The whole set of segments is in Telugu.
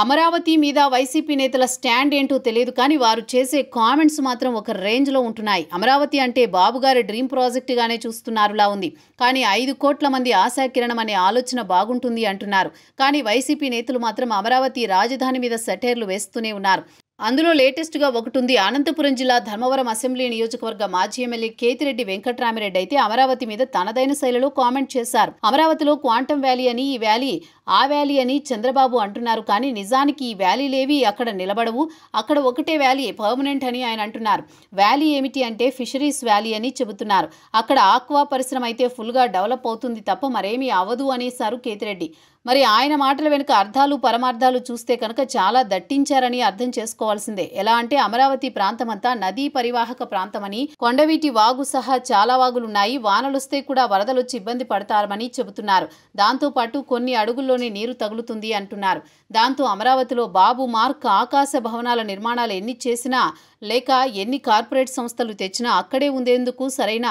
అమరావతి మీద వైసీపీ నేతల స్టాండ్ ఏంటో తెలియదు కానీ వారు చేసే కామెంట్స్ మాత్రం ఒక రేంజ్లో ఉంటున్నాయి. అమరావతి అంటే బాబుగారి డ్రీమ్ ప్రాజెక్టుగానే చూస్తున్నారులా ఉంది. కానీ 5 కోట్ల మంది ఆశాకిరణం అనే ఆలోచన బాగుంటుంది అంటున్నారు. కానీ వైసీపీ నేతలు మాత్రం అమరావతి రాజధాని మీద సెటైర్లు వేస్తూనే ఉన్నారు. అందులో లేటెస్ట్గా ఒకటి ఉంది. అనంతపురం జిల్లా ధర్మవరం అసెంబ్లీ నియోజకవర్గ మాజీ ఎమ్మెల్యే కేతిరెడ్డి వెంకట్రామిరెడ్డి అయితే అమరావతి మీద తనదైన శైలిలో కామెంట్ చేశారు. అమరావతిలో క్వాంటమ్ వ్యాలీ అని, ఈ వ్యాలీ ఆ వ్యాలీ అని చంద్రబాబు అంటున్నారు. కానీ నిజానికి ఈ వ్యాలీలేవి అక్కడ నిలబడవు. అక్కడ ఒకటే వ్యాలీ పర్మనెంట్ అని ఆయన అంటున్నారు. వ్యాలీ ఏమిటి అంటే ఫిషరీస్ వ్యాలీ అని చెబుతున్నారు. అక్కడ ఆక్వా పరిశ్రమ అయితే ఫుల్గా డెవలప్ అవుతుంది తప్ప మరేమీ అవ్వదు అనేశారు కేతిరెడ్డి. మరి ఆయన మాటల వెనుక అర్థాలు పరమార్థాలు చూస్తే కనుక చాలా దట్టించారని అర్థం చేసుకోవాల్సిందే. ఎలా అంటే అమరావతి ప్రాంతమంతా నదీ పరివాహక ప్రాంతమని, కొండవీటి వాగు సహా చాలా వాగులున్నాయి. వానలొస్తే కూడా వరదలొచ్చి ఇబ్బంది పడతారని చెబుతున్నారు. దాంతోపాటు కొన్ని అడుగుల్లోనే నీరు తగులుతుంది అంటున్నారు. దాంతో అమరావతిలో బాబు మార్క్ ఆకాశ భవనాల నిర్మాణాలు ఎన్ని చేసినా లేక ఎన్ని కార్పొరేట్ సంస్థలు తెచ్చినా అక్కడే ఉండేందుకు సరైన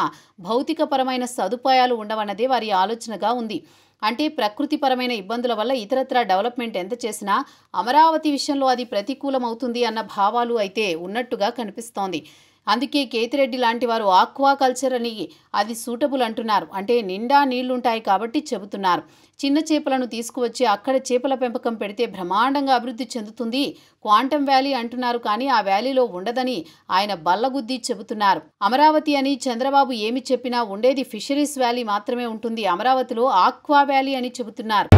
భౌతికపరమైన సదుపాయాలు ఉండవన్నదే వారి ఆలోచనగా ఉంది. అంటే ప్రకృతిపరమైన ఇబ్బందుల వల్ల ఇతరత్రా డెవలప్మెంట్ ఎంత చేసినా అమరావతి విషయంలో అది ప్రతికూలమవుతుంది అన్న భావాలు అయితే ఉన్నట్టుగా కనిపిస్తోంది. అందుకే కేతిరెడ్డి లాంటి వారు ఆక్వా కల్చర్ అని అది సూటబుల్ అంటున్నారు. అంటే నిండా నీళ్లుంటాయి కాబట్టి చెబుతున్నారు. చిన్న చేపలను తీసుకువచ్చి అక్కడ చేపల పెంపకం పెడితే బ్రహ్మాండంగా అభివృద్ధి చెందుతుంది. క్వాంటమ్ వ్యాలీ అంటున్నారు కానీ ఆ వ్యాలీలో ఉండదని ఆయన బల్లగుద్ది చెబుతున్నారు. అమరావతి అని చంద్రబాబు ఏమి చెప్పినా ఉండేది ఫిషరీస్ వ్యాలీ మాత్రమే ఉంటుంది. అమరావతిలో ఆక్వా వ్యాలీ అని చెబుతున్నారు.